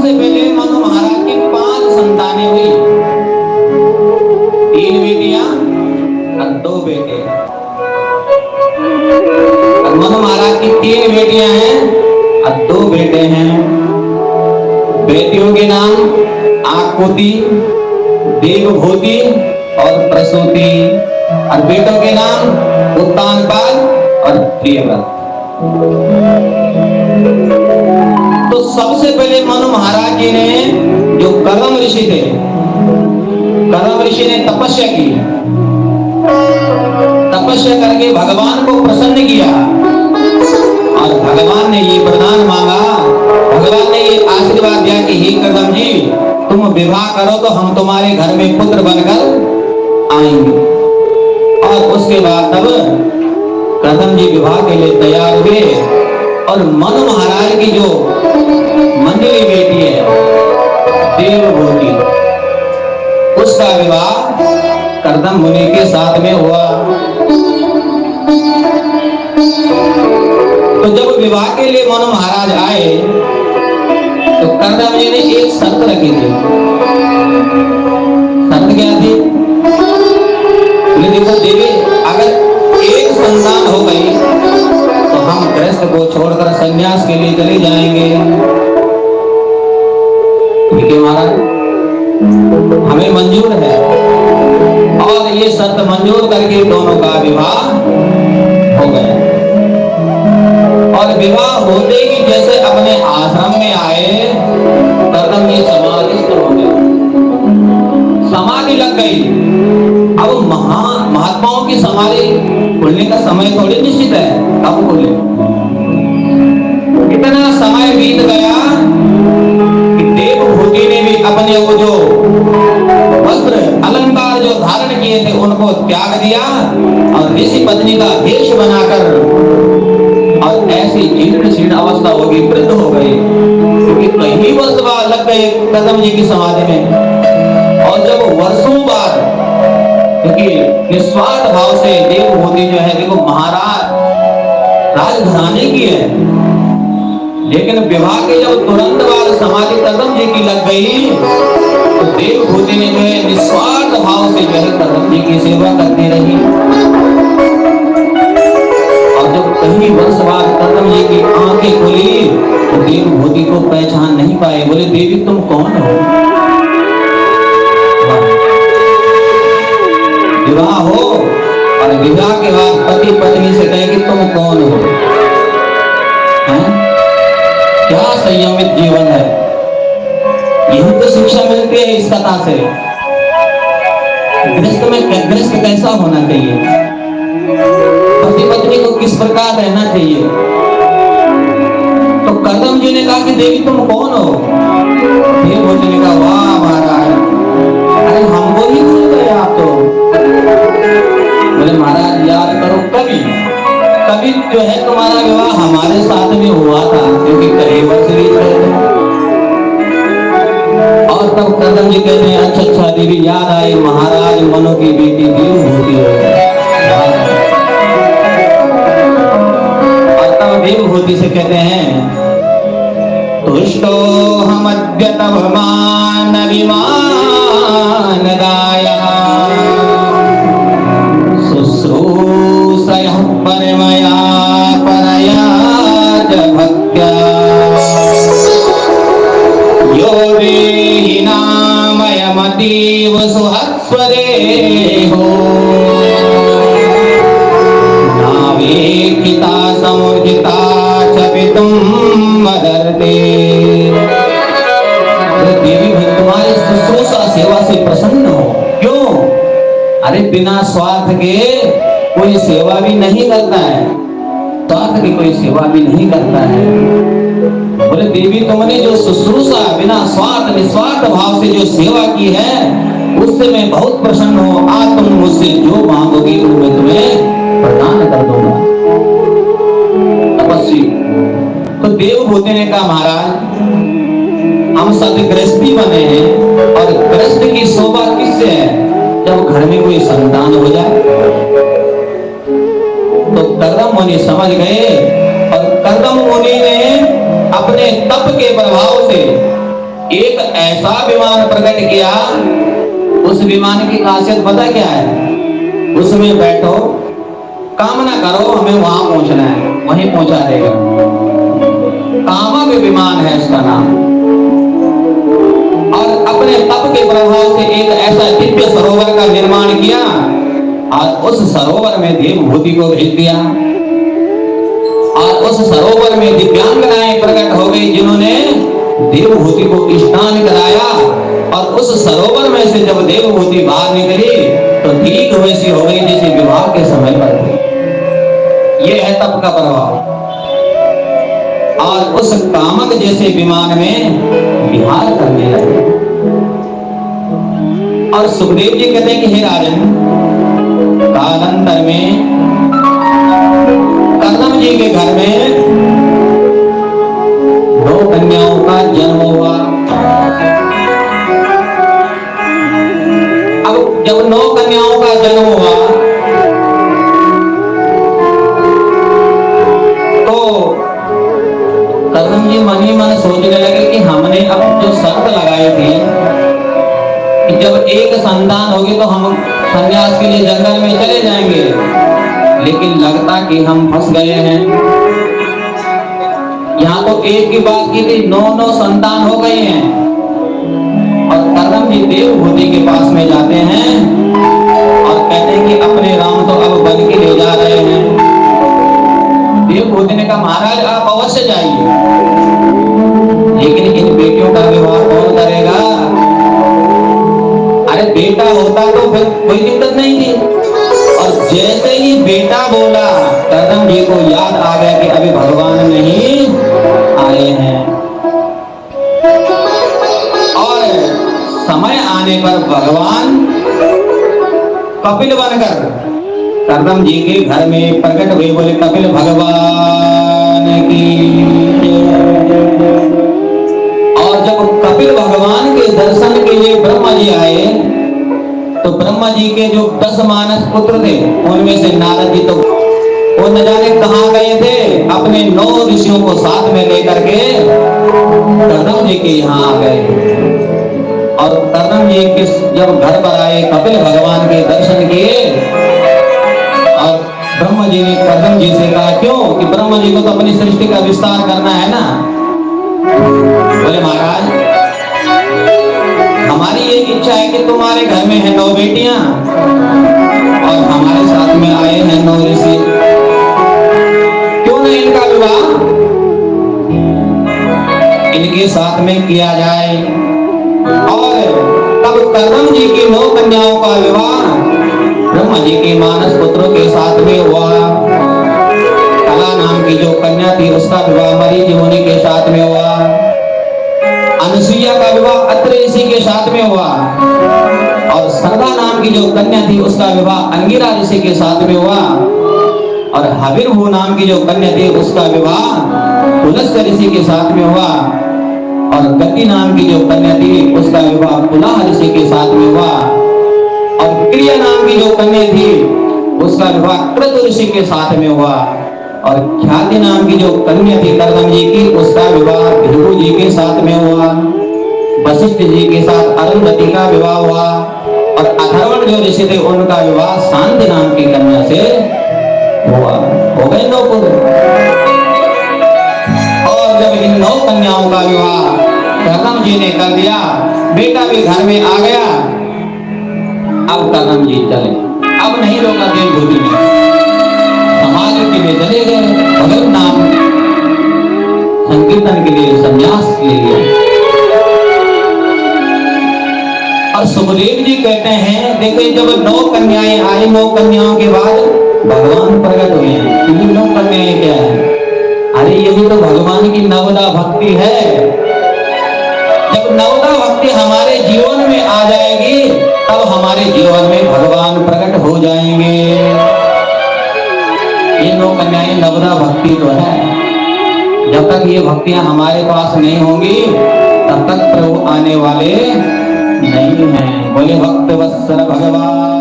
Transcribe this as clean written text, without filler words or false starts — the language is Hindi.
सबसे पहले मनु महाराज की 5 संतानें हुई, 3 बेटियां और 2 बेटे। मनु महाराज की 3 बेटियां हैं और 2 बेटे हैं। बेटियों के नाम आकुति, देवभूति और प्रसूति, और बेटों के नाम उत्तानपाद और प्रियव्रत। तो सबसे पहले मनु महाराज जी ने, जो कर्दम ऋषि थे, कर्दम ऋषि ने तपस्या की, तपस्या करके भगवान को प्रसन्न किया और भगवान ने ये वरदान मांगा, भगवान ने ये आशीर्वाद दिया कि हे कर्दम जी, तुम विवाह करो तो हम तुम्हारे घर में पुत्र बनकर आएंगे। और उसके बाद तब कर्दम जी विवाह के लिए तैयार हुए और मनु महाराज की जो मंजरी बेटी है देवभूति, उसका विवाह कर्दम मुनि के साथ में हुआ। तो जब विवाह के लिए मनु महाराज आए तो कर्दम जी ने एक शर्त रखी थी। शर्त क्या थी? देखो देवी, अगर एक संतान हो गई तो हम गृहस्थ को छोड़कर संन्यास के लिए चले जाएंगे। ठीक है महाराज, हमें मंजूर है। और ये शर्त मंजूर करके दोनों का विवाह हो गया। और विवाह होते ही जैसे अपने आश्रम में आए, कर्दम जी समाधिस्थ हो गए, समाधि लग गई। अब महात्माओं की समाधि खुलने का समय थोड़ी निश्चित है, अब खुले। इतना समय बीत गया कि देवभूति ने भी अपने वो जो वस्त्र अलंकार जो धारण किए थे उनको त्याग दिया और ऋषि पत्नी का वेश बनाकर, और ऐसी जीर्ण शीर्ण अवस्था हो गई, वृद्ध हो गई, क्योंकि कई वर्ष बाद लग गए कर्दम जी की समाधि में। और जब वर्षों बाद, क्योंकि निस्वार्थ भाव से देवभूति जो है, देखो महाराज राजघराने की है, लेकिन विवाह के जब तुरंत बाद समाधि कर्दम जी की लग गई तो देवभूति ने जो है निस्वार्थ भाव से जो है कर्दम जी की सेवा करती रही। और जब कई वर्ष बाद कर्दम जी की आंखें खुली तो देवभूति को पहचान नहीं पाए। बोले देवी तुम कौन हो? विवाह हो और विवाह के बाद पति पत्नी से कहे कि तुम कौन हो? क्या संयमित जीवन है। यही तो शिक्षा मिलती है इस कथा से। गृहस्थ कैसा होना चाहिए, पति पत्नी को किस प्रकार रहना चाहिए। तो कर्दम जी ने कहा कि देवी तुम कौन हो? देवभूति ने कहा वाह महाराज, अरे हमको ही भूल गए आप तो। बोले महाराज याद करो, कभी जो है तुम्हारा विवाह हमारे साथ में हुआ था, क्योंकि कई वर्ष बीत गए थे। और तब कर्दम जी कहते हैं अच्छा देवी याद आई, महाराज मनु की बेटी देवभूति हो गई। और तब देवभूति से कहते हैं तुष्टो हम अद्य तव मान विमान दाया शुश्रूषयः परमया परया च भक्त्या यो देहि नामयमतीव सुहस्वदेहो नावेक्षिता समुर्जिता च पितुं मदर्ते। देवी तुम्हारी शुश्रूषा सेवा से प्रसन्न हो। क्यों? अरे बिना स्वार्थ के कोई सेवा भी नहीं करता है, स्वार्थ की कोई सेवा भी नहीं करता है। बोले देवी तुमने जो शुश्रूषा बिना स्वार्थ निस्वार्थ भाव से जो सेवा की है उससे मैं बहुत प्रसन्न हूँ। आज तुम मुझसे जो मांगोगी वो मैं तुम्हें प्रदान कर दूंगा। तपस्वी तो देवभूति ने कहा महाराज हम सब गृहस्थी बने हैं और गृहस्थ की शोभा किससे है? जब घर में कोई संतान हो जाए। तो कर्दम मुनि समझ गए और कर्दम मुनि ने अपने तप के प्रभाव से एक ऐसा विमान प्रकट किया, उस विमान की खासियत पता क्या है? उसमें बैठो, कामना करो, हमें वहां पहुंचना है, वहीं पहुंचा देगा। कामक विमान है उसका नाम। और अपने तप के प्रभाव से एक ऐसा दिव्य सरोवर का निर्माण किया और उस सरोवर में देवभूति को भेज दिया। और उस सरोवर में दिव्यांगनाएं प्रकट हो गई, जिन्होंने देवभूति को स्नान कराया। और उस सरोवर में से जब देवभूति बाहर निकली तो ठीक वैसी हो गई जैसे विवाह के समय पर थी। ये है तप का प्रभाव। और उस कामक जैसे विमान में विहार करने लगे। और सुखदेव जी कहते हैं कि हे राजन, कालांतर में कर्दम जी के घर में 2 कन्याओं का जन्म हुआ। अब जब 9 कन्याओं का जन्म हुआ तो कर्दम जी मन ही मन सोचने लगे कि हमने अब जो शर्त लगाई थी कि जब एक संतान होगी तो हम संन्यास के लिए जंगल में चले जाएंगे, लेकिन लगता कि हम फंस गए हैं। यहाँ तो एक की बात की थी, 9 संतान हो गए हैं। और कर्दम जी देवभूति के पास में जाते हैं और कहते हैं कि अपने राम तो अब बन के ले जा रहे हैं। देवभूति ने कहा महाराज आप अवश्य जाइए, लेकिन इन बेटियों का विवाह कौन करेगा? अरे बेटा होता तो फिर कोई दिक्कत नहीं थी। और जैसे ही बेटा बोला, कर्दम जी को याद आ गया कि अभी भगवान नहीं आए हैं। और समय आने पर भगवान कपिल बनकर कर्दम जी के घर में प्रकट हुए। बोले कपिल भगवान की। और जब कपिल भगवान के दर्शन के लिए ब्रह्मा जी आए तो ब्रह्मा जी के जो 10 मानस पुत्र थे उनमें से नारद जी तो वो न जाने कहां गए थे, अपने 9 ऋषियों को साथ में लेकर के कर्दम जी के यहाँ आ गए। और कर्दम जी के जब घर पर आए, कपिल भगवान के दर्शन किए और ब्रह्मा जी ने कर्दम जी से कहा क्यों कि ब्रह्मा जी को तो अपनी सृष्टि का विस्तार करना है ना। बोले महाराज हमारी एक इच्छा है कि तुम्हारे घर में है 9 बेटियां और हमारे साथ में आए हैं 9 ऋषि, क्यों नहीं इनका विवाह इनके साथ में किया जाए। और तब कर्दम जी की 9 कन्याओं का विवाह ब्रह्मा जी के मानस पुत्रों के साथ में हुआ। कला नाम की जो कन्या थी उसका विवाह मरीचि मुनि के साथ में हुआ। अनुसुईया का विवाह अत्रि ऋषि के साथ में हुआ। और सरदा नाम की जो कन्या थी उसका विवाह अंगिरा ऋषि के साथ में हुआ। और हविर्भू नाम की जो कन्या थी उसका विवाह पुलस्त्य ऋषि के साथ में हुआ। और गति नाम की जो कन्या थी उसका विवाह पुलाह ऋषि के साथ में हुआ। और क्रिया नाम की जो कन्या थी उसका विवाह क्रतु ऋषि के साथ में हुआ। और ख्याति नाम की जो कन्या थी कर्दम जी की उसका विवाह भृगु जी के साथ में हुआ। वशिष्ठ जी के साथ अरुंधति का विवाह हुआ। और अथर्वण जो ऋषि थे उनका विवाह शांति नाम की कन्या से हुआ। हो गए 9 पुत्र। और जब इन 9 कन्याओं का विवाह कर्दम जी ने कर दिया, बेटा भी घर में आ गया। अब कर्दम जी चले, अब नहीं रोका देवभूति ने, समाज के लिए चले गए, भगवत नाम संकीर्तन के लिए संन्यास ले लिया। और सुखदेव जी कहते हैं देखिए जब 9 कन्याएं आई, 9 कन्याओं के बाद भगवान प्रकट हुए हैं। 9 कन्याएं क्या है? अरे यही तो भगवान की नवदा भक्ति है। जब नवदा भक्ति हमारे जीवन में आ जाएगी तब हमारे जीवन में भगवान प्रकट हो जाएंगे। ये 9 कन्याएं नवदा भक्ति तो है। जब तक ये भक्तियां हमारे पास नहीं होंगी तब तक प्रभु आने वाले नहीं हैं। बोले भक्त वत्सल भगवान।